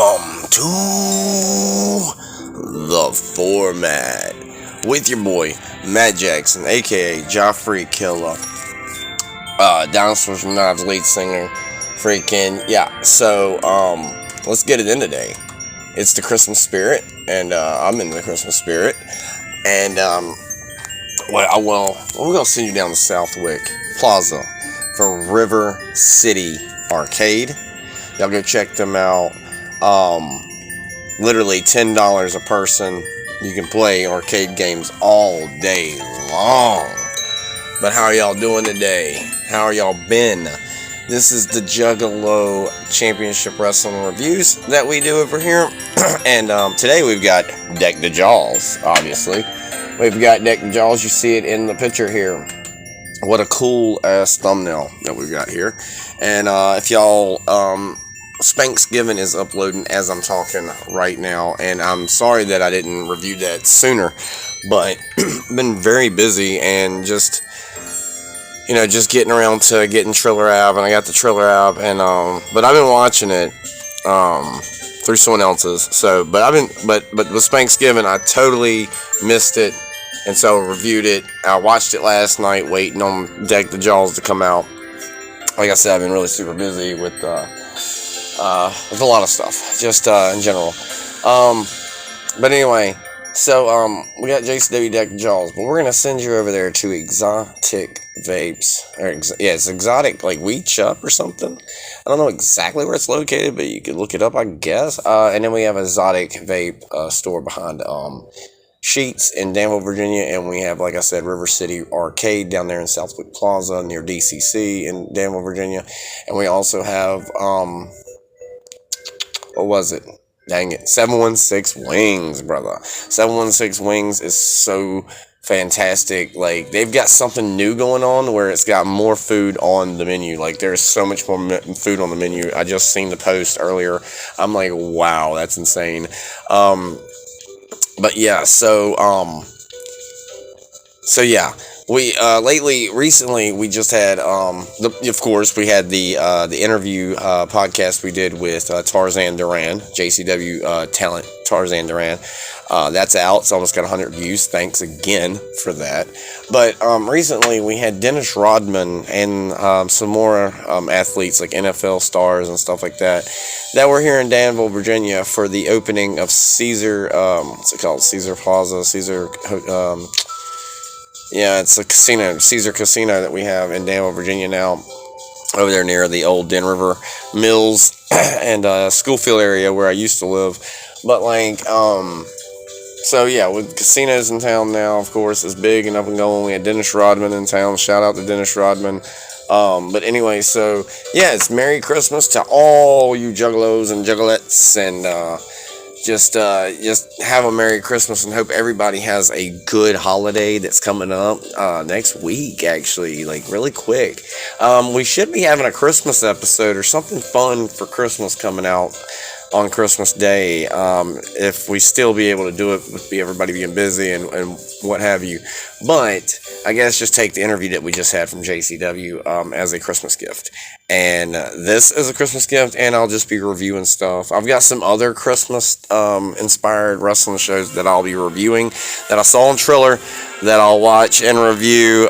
Welcome to the Format with your boy Matt Jackson, aka Joffrey Killer, Dinosaurs from Knives lead singer. Freaking yeah. So let's get it in today. It's the Christmas spirit, and I'm in the Christmas spirit, and we're gonna send you down to Southwick Plaza for River City Arcade. Y'all go check them out. Literally $10 a person. You can play arcade games all day long. But how are y'all doing today? How are y'all been? This is the Juggalo Championship Wrestling reviews that we do over here. And today we've got Deck the Jaws, obviously. We've got Deck the Jaws. You see it in the picture here. What a cool ass thumbnail that we've got here. And if y'all, Spanksgiving is uploading as I'm talking right now, and I'm sorry that I didn't review that sooner, but been very busy and just getting around to getting Triller app, and I got the Triller app, and but I've been watching it through someone else's. So, but with Spanksgiving, I totally missed it, and so reviewed it. I watched it last night, waiting on Deck the Jaws to come out. Like I said, I've been really super busy with a lot of stuff, just in general. But anyway, so we got JCW Deck the Jaws, but we're gonna send you over there to Exotic Vapes, it's Exotic like Weed Shop or something. I don't know exactly where it's located, but you could look it up, I guess. And then we have Exotic Vape store behind Sheets in Danville, Virginia, and we have, like I said, River City Arcade down there in Southwick Plaza near DCC in Danville, Virginia, and we also have what was it? Dang it, 716 Wings, brother. 716 Wings is so fantastic. Like, they've got something new going on where it's got more food on the menu. Like, there's so much more food on the menu. I just seen the post earlier. I'm like, wow, that's insane. But yeah, so yeah, we recently we just had of course we had the interview podcast we did with Tarzan Duran, JCW talent Tarzan Duran. That's out. It's almost got 100 views. Thanks again for that. But recently we had Dennis Rodman and some more athletes like NFL stars and stuff like that were here in Danville, Virginia for the opening of Caesar. What's it called? Caesar Plaza. Caesar. Yeah, it's a casino, Caesar Casino that we have in Danville, Virginia now, over there near the old Den River Mills and Schoolfield area where I used to live. But like, so yeah, with casinos in town now, of course, it's big and up and going. We had Dennis Rodman in town. Shout out to Dennis Rodman. But anyway, so yeah, it's Merry Christmas to all you juggalos and juggalettes, and just have a Merry Christmas, and hope everybody has a good holiday that's coming up next week, actually, like really quick. We should be having a Christmas episode or something fun for Christmas coming out on Christmas Day, if we still be able to do it with everybody being busy and what have you. But I guess just take the interview that we just had from JCW as a Christmas gift. And this is a Christmas gift, and I'll just be reviewing stuff. I've got some other Christmas inspired wrestling shows that I'll be reviewing that I saw on Triller that I'll watch and review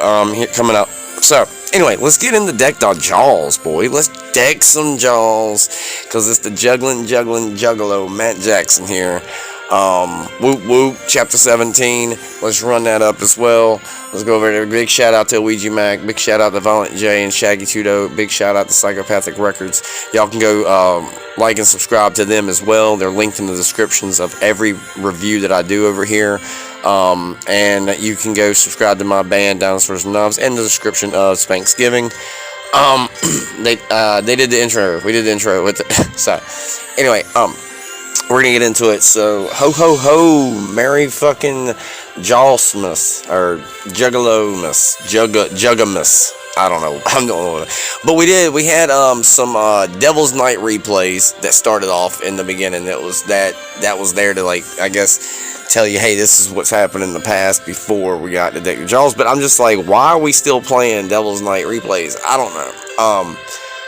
coming up. So anyway, let's get into Deck the Jaws, boy. Let's deck some Jaws, because it's the juggling juggalo Matt Jackson here. Whoop whoop, chapter 17. Let's run that up as well. Let's go over there. Big shout out to Ouija Mac. Big shout out to Violent J and Shaggy Tudo. Big shout out to Psychopathic Records. Y'all can go like and subscribe to them as well. They're linked in the descriptions of every review that I do over here. And you can go subscribe to my band Dinosaurs and Knives in the description of Spanksgiving. They did the intro. We did the intro with it. So anyway, we're gonna get into it. So ho ho ho, Merry fucking Jawsmas or Juggalomas, Juggamus. I don't know. But we had some Devil's Night replays that started off in the beginning. That was there to, like, I guess, tell you, hey, this is what's happened in the past before we got to Deck the Jaws. But I'm just like, why are we still playing Devil's Night replays? I don't know.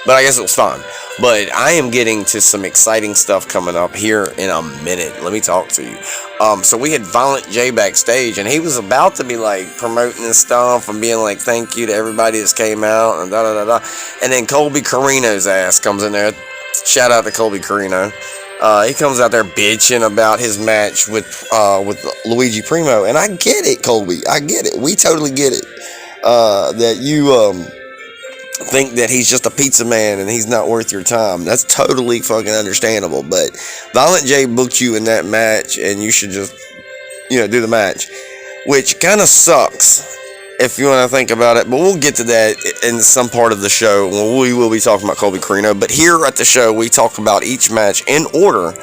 But I guess it was fun. But I am getting to some exciting stuff coming up here in a minute. Let me talk to you. So we had Violent J backstage, and he was about to be like promoting his stuff and being like, "Thank you to everybody that's came out," and da da da da. And then Colby Carino's ass comes in there. Shout out to Colby Carino. He comes out there bitching about his match with Luigi Primo, and I get it, Colby. I get it. We totally get it. That you think that he's just a pizza man and he's not worth your time. That's totally fucking understandable. But Violent J booked you in that match, and you should just, do the match, which kind of sucks if you want to think about it. But we'll get to that in some part of the show when we will be talking about Colby Carino. But here at the show, we talk about each match in order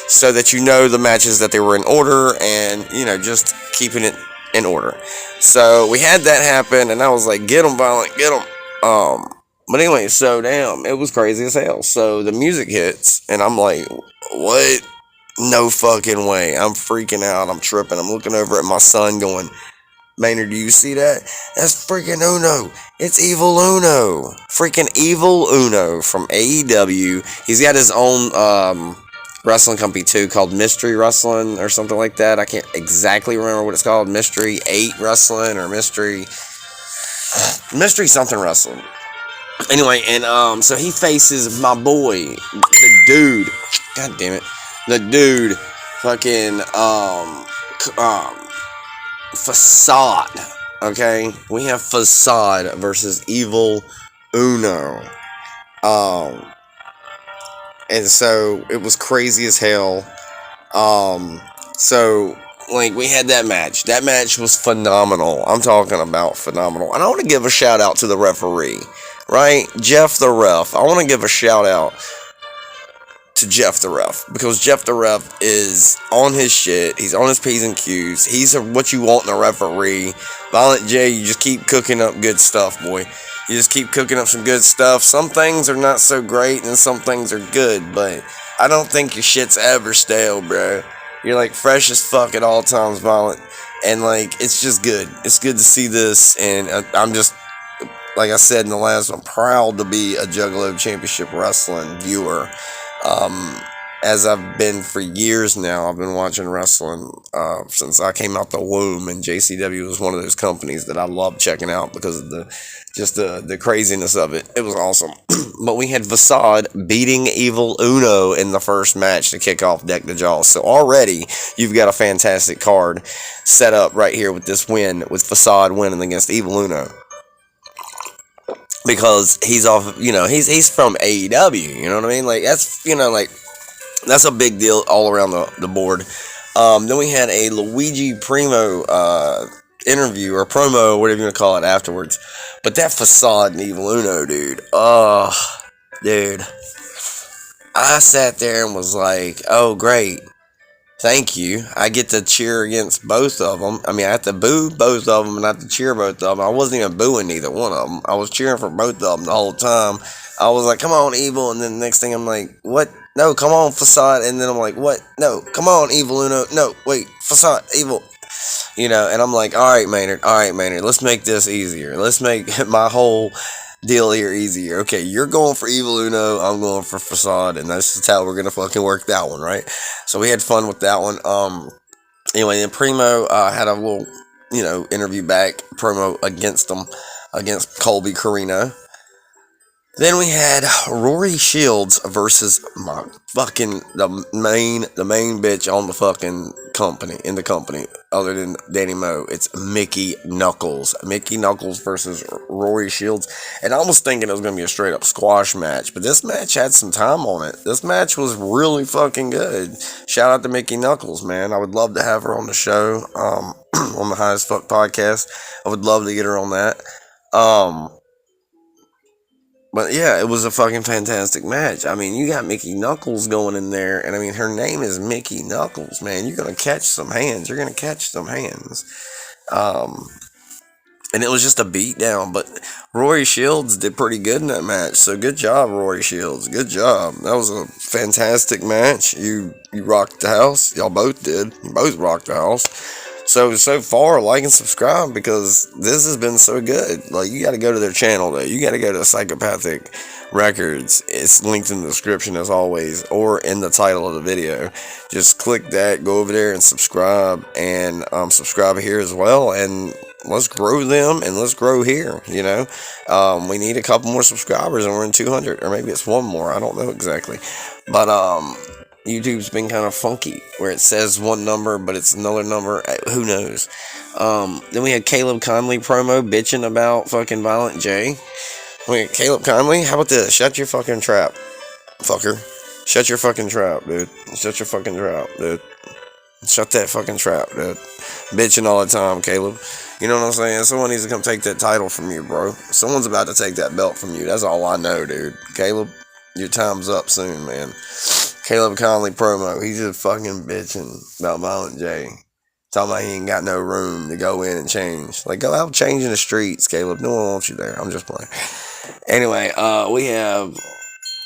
so that you know the matches that they were in order, and just keeping it in order. So we had that happen, and I was like, "Get them, Violent, get them." But anyway, so damn, it was crazy as hell. So the music hits, and I'm like, "What? No fucking way!" I'm freaking out. I'm tripping. I'm looking over at my son, going, "Maynard, do you see that? That's freaking Uno. It's Evil Uno. Freaking Evil Uno from AEW. He's got his own wrestling company too, called Mystery Wrestling or something like that. I can't exactly remember what it's called. Mystery 8 Wrestling or Mystery something wrestling. Anyway, and so he faces my boy, the dude. God damn it, the dude, fucking Facade. Okay, we have Facade versus Evil Uno. And so it was crazy as hell. So like we had that match. That match was phenomenal. I'm talking about phenomenal. And I want to give a shout out to the referee, right? Jeff the ref. I want to give a shout out to Jeff the ref, because Jeff the ref is on his shit. He's on his P's and Q's. He's what you want in a referee. Violent J, you just keep cooking up good stuff, boy. You just keep cooking up some good stuff. Some things are not so great and some things are good, but I don't think your shit's ever stale, bro. You're like fresh as fuck at all times, Violent. And like, it's just good. It's good to see this. And I'm just, like I said in the last one, proud to be a Juggalo Championship Wrestling viewer. As I've been for years now. I've been watching wrestling since I came out the womb, and JCW was one of those companies that I loved checking out because of the craziness of it. It was awesome. But we had Facade beating Evil Uno in the first match to kick off Deck the Jaws. So already you've got a fantastic card set up right here with this win, with Facade winning against Evil Uno. Because he's off, he's from AEW, you know what I mean? Like, that's, that's a big deal all around the board. Then we had a Luigi Primo interview or promo, whatever you want to call it, afterwards. But that Facade and Evil Uno, dude. Dude. I sat there and was like, oh, great. Thank you. I get to cheer against both of them. I mean, I have to boo both of them and I have to cheer both of them. I wasn't even booing either one of them. I was cheering for both of them the whole time. I was like, come on, Evil. And then the next thing I'm like, what? No, come on, Facade. And then I'm like, what? No, come on, Evil Uno. No, wait, Facade, Evil. And I'm like, all right, Maynard. Let's make this easier. Let's make my whole deal here easier. Okay, you're going for Evil Uno, I'm going for Facade, and that's just how we're gonna fucking work that one, right? So we had fun with that one. Anyway, then Primo had a little, interview back promo against Colby Carino. Then we had Rory Shields versus the main bitch on the fucking company, other than Danny Moe. It's Mickey Knuckles. Mickey Knuckles versus Rory Shields. And I was thinking it was going to be a straight up squash match, but this match had some time on it. This match was really fucking good. Shout out to Mickey Knuckles, man. I would love to have her on the show, on the High as Fuck podcast. I would love to get her on that. But yeah, it was a fucking fantastic match. I mean, you got Mickey Knuckles going in there, and I mean, her name is Mickey Knuckles, man. You're gonna catch some hands. And it was just a beatdown, but Rory Shields did pretty good in that match. So good job, Rory Shields. Good job. That was a fantastic match. You rocked the house. Y'all both did. You both rocked the house. So far, like and subscribe because this has been so good. Like, you got to go to their channel though. You got to go to Psychopathic Records. It's linked in the description as always, or in the title of the video. Just click that, go over there and subscribe, and subscribe here as well. And let's grow them, and let's grow here. We need a couple more subscribers, and we're in 200, or maybe it's one more. I don't know exactly, but YouTube's been kind of funky where it says one number but it's another number. Who knows? Then we had Caleb Conley promo bitching about fucking Violent J. Wait, Caleb Conley, how about this? Shut your fucking trap, fucker. Shut your fucking trap, dude. Shut your fucking trap, dude. Shut that fucking trap, dude. Bitching all the time, Caleb. You know what I'm saying? Someone needs to come take that title from you, bro. Someone's about to take that belt from you. That's all I know, dude. Caleb, your time's up soon, man. Caleb Conley promo. He's just fucking bitching about Violent J. Talking about he ain't got no room to go in and change. Like, go out change in the streets, Caleb. No one wants you there. I'm just playing. Anyway, we have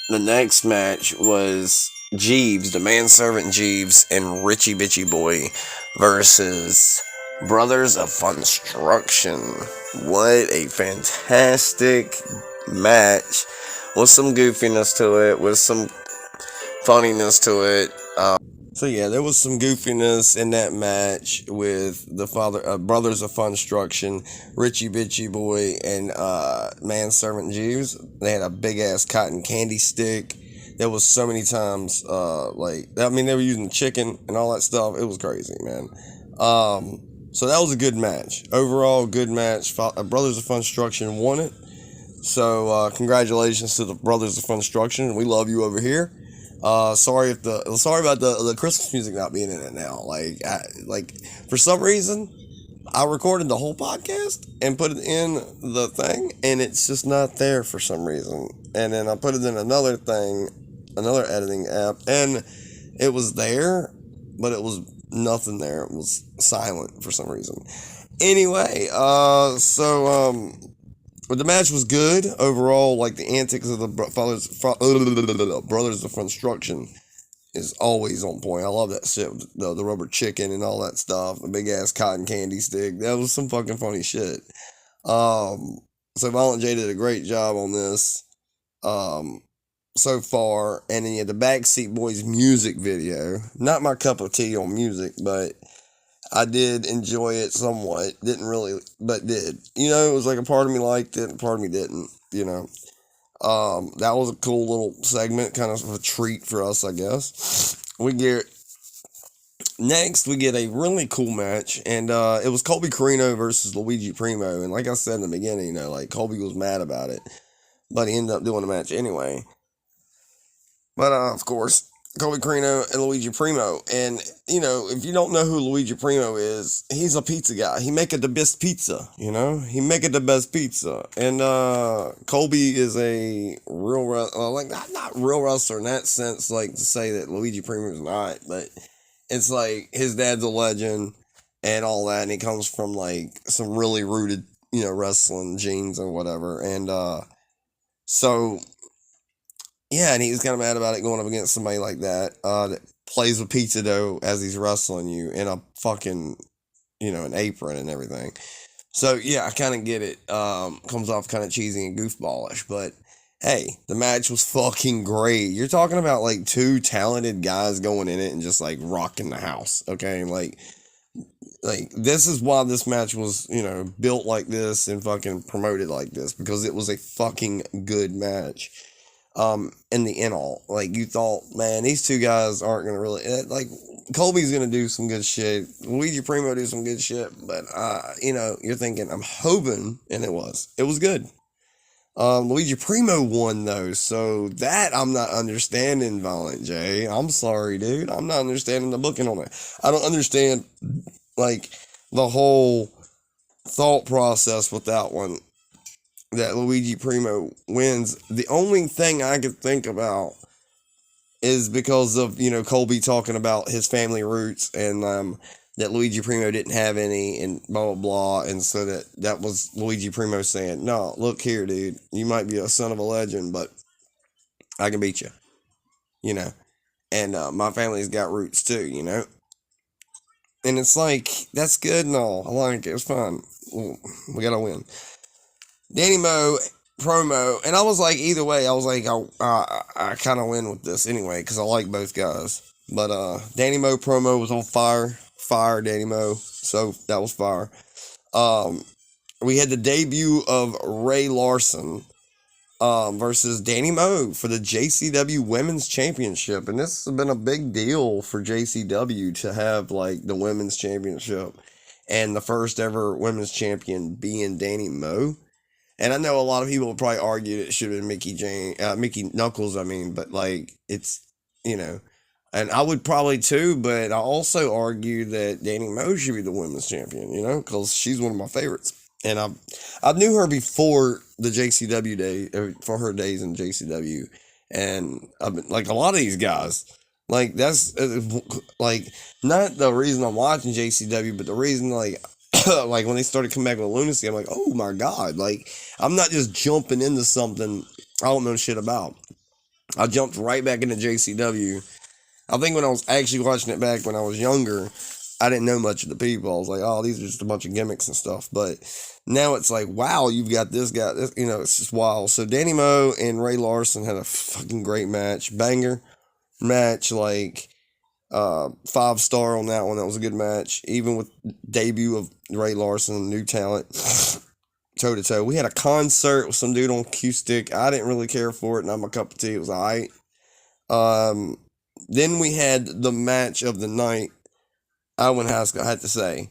the next match was Jeeves, the manservant Jeeves, and Richie Bitchy Boy versus Brothers of Funstruction. What a fantastic match with some goofiness to it, with some funniness to it. So yeah, there was some goofiness in that match with the Brothers of Funstruction, Richie Bitchy Boy, and Manservant Jeeves. They had a big ass cotton candy stick. There was so many times, they were using chicken and all that stuff. It was crazy, man. So that was a good match. Overall, good match. Brothers of Funstruction won it. So congratulations to the Brothers of Funstruction. We love you over here. Sorry about the Christmas music not being in it now. For some reason, I recorded the whole podcast and put it in the thing, and it's just not there for some reason. And then I put it in another thing, another editing app, and it was there, but it was nothing there. It was silent for some reason. Anyway, but the match was good overall. Like, the antics of the Brothers of Construction is always on point. I love that shit. The rubber chicken and all that stuff. The big ass cotton candy stick. That was some fucking funny shit. So Violent J did a great job on this. So far. And then you had the Backseat Boys music video. Not my cup of tea on music, but I did enjoy it somewhat. Didn't really, but did. It was like a part of me liked it, and part of me didn't. That was a cool little segment, kind of a treat for us, I guess. Next, we get a really cool match, and it was Colby Carino versus Luigi Primo. And like I said in the beginning, Colby was mad about it, but he ended up doing the match anyway. But of course, Colby Carino and Luigi Primo. And, if you don't know who Luigi Primo is, he's a pizza guy. He make it the best pizza, He make it the best pizza. And Colby is a real, not real wrestler in that sense, like to say that Luigi Primo is not, but it's like his dad's a legend and all that. And he comes from, some really rooted, wrestling genes or whatever. And so... yeah, and he's kind of mad about it going up against somebody like that that plays with pizza dough as he's wrestling you in a fucking, an apron and everything. So, yeah, I kind of get it. Comes off kind of cheesy and goofballish, but hey, the match was fucking great. You're talking about, two talented guys going in it and just, rocking the house, okay? This is why this match was, built like this and fucking promoted like this, because it was a fucking good match. In the end all, you thought, man, these two guys aren't gonna really, Colby's gonna do some good shit, Luigi Primo do some good shit, but you're thinking, I'm hoping, and it was good. Luigi Primo won though, so that I'm not understanding, Violent J. I'm sorry, dude, I'm not understanding the booking on it. I don't understand the whole thought process with that one, that Luigi Primo wins. The only thing I could think about is because of, Colby talking about his family roots, and that Luigi Primo didn't have any, and blah, blah, blah. And so that was Luigi Primo saying, no, look here, dude, you might be a son of a legend, but I can beat you, and my family's got roots too, And it's like, that's good and all. I like it. It's fun. We gotta win. Danny Mo promo, and I was like, either way, I was like, I kind of win with this anyway because I like both guys. But Danny Mo promo was on fire, Danny Mo. So that was fire. Um, we had the debut of Ray Larson versus Danny Mo for the JCW Women's Championship, and this has been a big deal for JCW to have like the Women's Championship, and the first ever Women's Champion being Danny Mo. And I know a lot of people would probably argue that it should have been Mickey Knuckles. I mean, but like it's you know, and I would probably too. But I also argue that Danny Mo should be the women's champion. You know, because she's one of my favorites, and I knew her before the JCW day for her days in JCW, and I've been like a lot of these guys. Like that's like not the reason I'm watching JCW, but the reason like like when they started coming back with Lunacy, I'm like, oh my god, like I'm not just jumping into something I don't know shit about. I jumped right back into JCW. I think when I was actually watching it back when I was younger, I didn't know much of the people. I was like, oh, these are just a bunch of gimmicks and stuff. But now it's like, wow, you've got this guy. This, it's just wild. So Danny Mo and Ray Larson had a fucking great match, banger match, like 5-star on that one. That was a good match. Even with debut of Ray Larson, new talent, toe to toe. We had a concert with some dude on acoustic. I didn't really care for it. Not my cup of tea. It was alright. Um, then we had the match of the night. I had to say,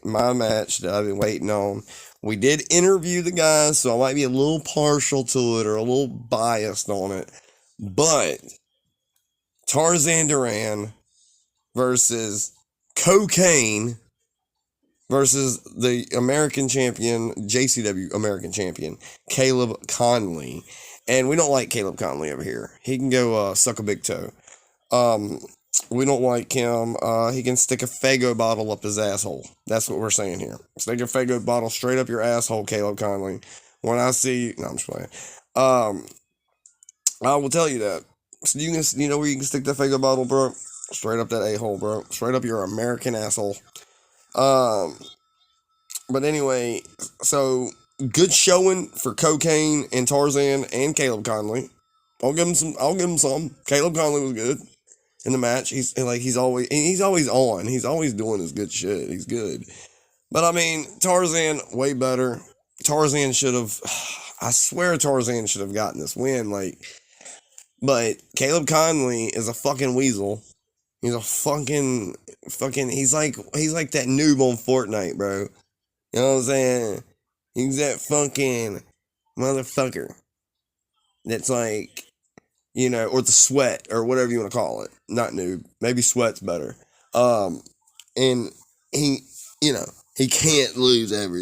my match that I've been waiting on. We did interview the guys, so I might be a little partial to it or a little biased on it. But Tarzan Duran versus Cocaine versus the American champion, JCW American champion, Caleb Conley. And we don't like Caleb Conley over here. He can go suck a big toe. We don't like him. He can stick a Fago bottle up his asshole. That's what we're saying here. Stick a Fago bottle straight up your asshole, Caleb Conley. When I see, no, I'm just playing. I will tell you that. So you know where you can stick that Fago bottle, bro? Straight up that a-hole, bro. Straight up your American asshole. But anyway, so good showing for Cocaine and Tarzan and Caleb Conley. I'll give him some. Caleb Conley was good in the match. He's always on. He's always doing his good shit. He's good. But I mean, Tarzan way better. Tarzan should have. I swear Tarzan should have gotten this win. But Caleb Conley is a fucking weasel. He's a fucking. He's like that noob on Fortnite, bro. You know what I'm saying? He's that fucking motherfucker. That's like, or the sweat or whatever you want to call it. Not noob. Maybe sweat's better. And he, he can't lose ever.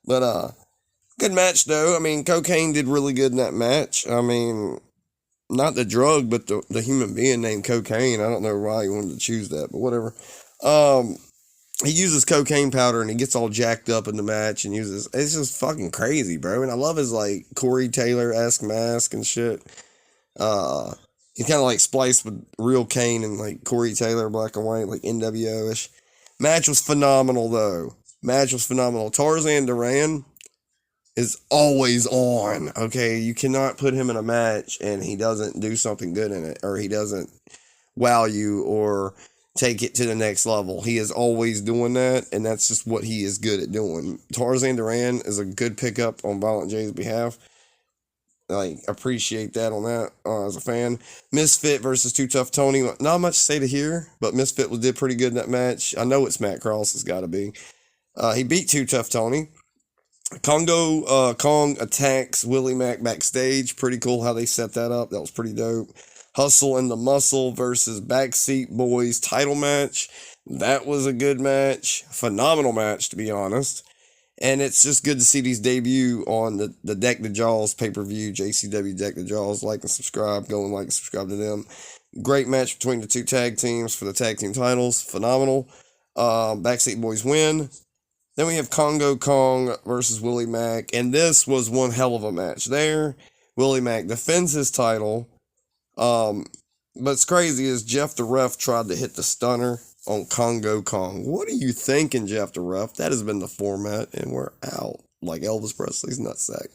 But good match though. I mean, Cocaine did really good in that match. I mean, not the drug, but the human being named Cocaine. I don't know why he wanted to choose that, but whatever. He uses cocaine powder and he gets all jacked up in the match and it's just fucking crazy, bro. And I love his like Corey Taylor-esque mask and shit. He's kind of like spliced with real Kane and like Corey Taylor, black and white, like NWO-ish. Match was phenomenal though. Tarzan Duran is always on. Okay, you cannot put him in a match and he doesn't do something good in it, or he doesn't wow you or take it to the next level. He is always doing that, and that's just what he is good at doing. Tarzan Duran is a good pickup on Violent J's behalf. Like, appreciate that on that as a fan. Misfit versus Too Tough Tony. Not much to say to here, but Misfit did pretty good in that match. I know it's Matt Cross. It's got to be. He beat Too Tough Tony. Kong attacks Willie Mack backstage. Pretty cool how they set that up. That was pretty dope. Hustle and the Muscle versus Backseat Boys title match. That was a good match. Phenomenal match, to be honest. And it's just good to see these debut on the Deck the Jaws pay-per-view. JCW Deck the Jaws. Like and subscribe. Go and like and subscribe to them. Great match between the two tag teams for the tag team titles. Phenomenal. Backseat Boys win. Then we have Congo Kong versus Willie Mack. And this was one hell of a match there. Willie Mack defends his title. But it's crazy is Jeff the Ref tried to hit the stunner on Congo Kong. What are you thinking, Jeff the Rough? That has been the Format, and we're out like Elvis Presley's nutsack.